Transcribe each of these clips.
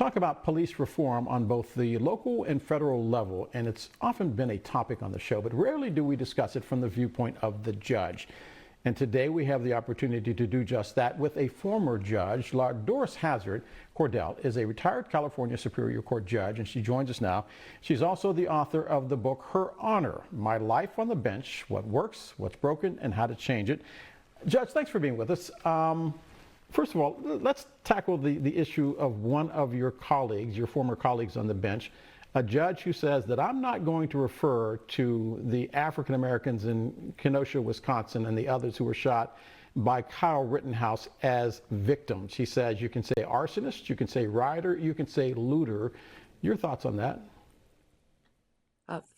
talk about police reform on both the local and federal level, and it's often been a topic on the show, but rarely do we discuss it from the viewpoint of the judge. And today we have the opportunity to do just that with a former judge. LaDoris Hazzard Cordell is a retired California Superior Court judge, and she joins us now. She's also the author of the book, Her Honor, My Life on the Bench, What Works, What's Broken, and How to Change It. Judge, thanks for being with us. First of all, let's tackle the issue of one of your colleagues, your former colleagues on the bench, a judge who says that I'm not going to refer to the African Americans in Kenosha, Wisconsin, and the others who were shot by Kyle Rittenhouse as victims. He says you can say arsonist, you can say rioter, you can say looter. Your thoughts on that?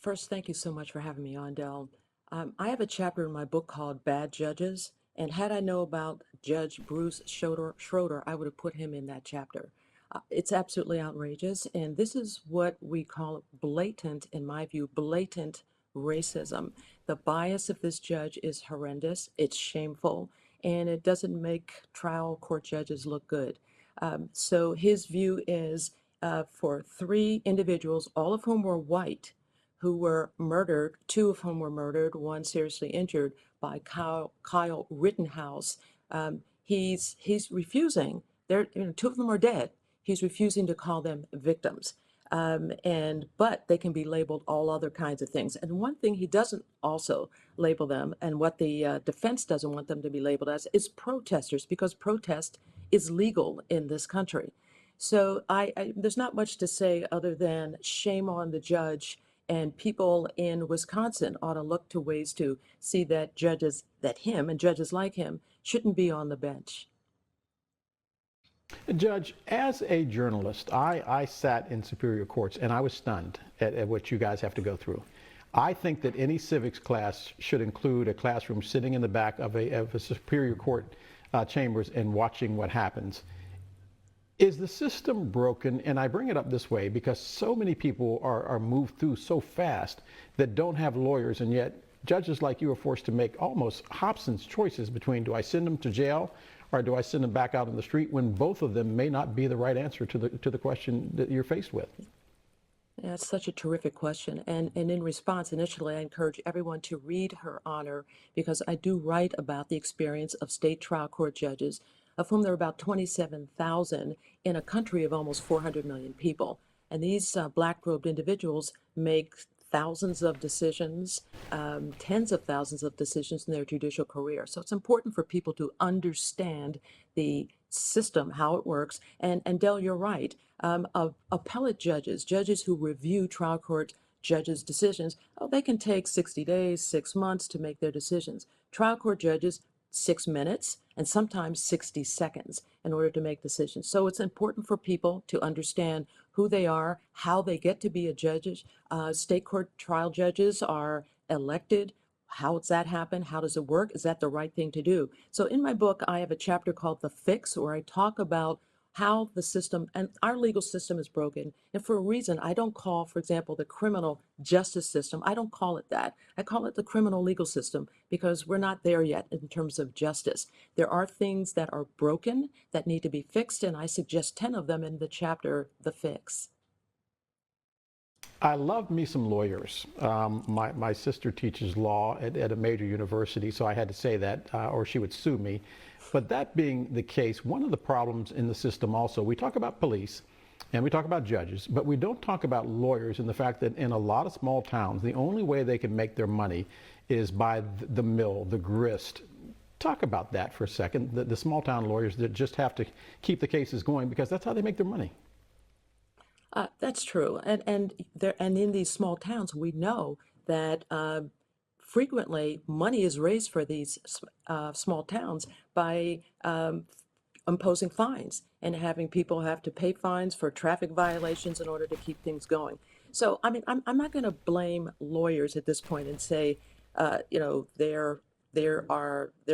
First, thank you so much for having me on, Del. I have a chapter in my book called Bad Judges, and had I known about Judge Bruce Schroeder, I would have put him in that chapter. It's absolutely outrageous, and this is what we call blatant, in my view, blatant racism. The bias of this judge is horrendous, it's shameful, and it doesn't make trial court judges look good. So his view is for three individuals, all of whom were white, who were murdered, two of whom were murdered, one seriously injured by Kyle Rittenhouse. He's refusing. Two of them are dead. He's refusing to call them victims. But they can be labeled all other kinds of things. And one thing he doesn't also label them, and what the defense doesn't want them to be labeled as, is protesters, because protest is legal in this country. So there's not much to say other than shame on the judge, and people in Wisconsin ought to look to ways to see that judges like him shouldn't be on the bench. Judge, as a journalist, I sat in superior courts and I was stunned at what you guys have to go through. I think that any civics class should include a classroom sitting in the back of a superior court chambers and watching what happens. Is the system broken? And I bring it up this way because so many people are moved through so fast that don't have lawyers, and yet judges like you are forced to make almost Hobson's choices between, do I send them to jail or do I send them back out on the street, when both of them may not be the right answer to the question that you're faced with? Yeah, it's such a terrific question. And in response, initially, I encourage everyone to read Her Honor, because I do write about the experience of state trial court judges, of whom there are about 27,000 in a country of almost 400 million people. And these black-robed individuals make thousands of decisions, tens of thousands of decisions in their judicial career. So it's important for people to understand the system, how it works. And Del, you're right. Appellate judges who review trial court judges' decisions, they can take 60 days, 6 months to make their decisions. Trial court judges, 6 minutes and sometimes 60 seconds in order to make decisions. So it's important for people to understand who they are, how they get to be a judge. State court trial judges are elected. How does that happen? How does it work? Is that the right thing to do? So in my book, I have a chapter called The Fix, where I talk about how the system and our legal system is broken. And for a reason, I don't call, for example, the criminal justice system, I don't call it that. I call it the criminal legal system, because we're not there yet in terms of justice. There are things that are broken that need to be fixed, and I suggest 10 of them in the chapter, The Fix. I love me some lawyers. My sister teaches law at a major university, so I had to say that, or she would sue me. But that being the case, one of the problems in the system also, we talk about police and we talk about judges, but we don't talk about lawyers, and the fact that in a lot of small towns, the only way they can make their money is by the mill, the grist. Talk about that for a second, the small town lawyers that just have to keep the cases going because that's how they make their money. That's true. And in these small towns, we know that frequently money is raised for these small towns by imposing fines and having people have to pay fines for traffic violations in order to keep things going. So, I mean, I'm not going to blame lawyers at this point and say, they're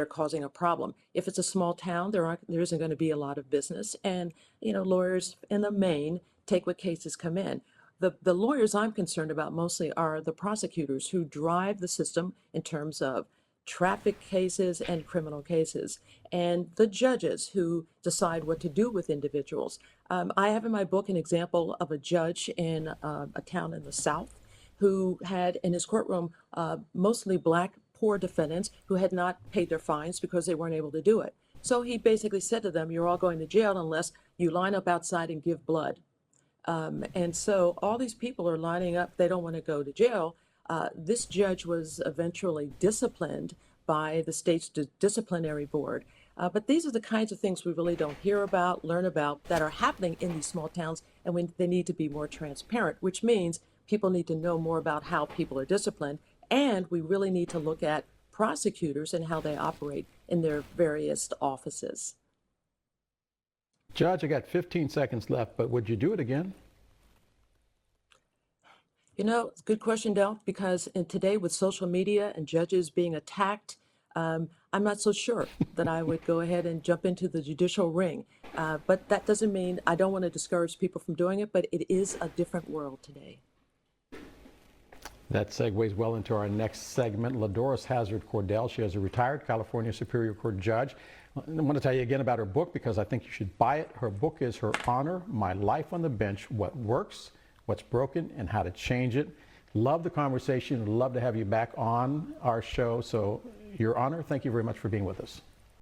causing a problem. If it's a small town, there isn't going to be a lot of business, and lawyers in the main take what cases come in. The lawyers I'm concerned about mostly are the prosecutors who drive the system in terms of traffic cases and criminal cases, and the judges who decide what to do with individuals. I have in my book an example of a judge in a town in the South who had in his courtroom mostly black poor defendants who had not paid their fines because they weren't able to do it. So he basically said to them, "You're all going to jail unless you line up outside and give blood." And so all these people are lining up. They don't want to go to jail. This judge was eventually disciplined by the state's disciplinary board. But these are the kinds of things we really don't hear about, learn about, that are happening in these small towns, and they need to be more transparent, which means people need to know more about how people are disciplined, and we really need to look at prosecutors and how they operate in their various offices. Judge, I got 15 seconds left, but would you do it again? You know, it's a good question, Del, because today with social media and judges being attacked, I'm not so sure that I would go ahead and jump into the judicial ring. But that doesn't mean I don't want to discourage people from doing it, but it is a different world today. That segues well into our next segment. LaDoris Hazzard Cordell, she is a retired California Superior Court judge. I want to tell you again about her book because I think you should buy it. Her book is Her Honor, My Life on the Bench, What Works, What's Broken, and How to Change It. Love the conversation. Love to have you back on our show. So, Your Honor, thank you very much for being with us.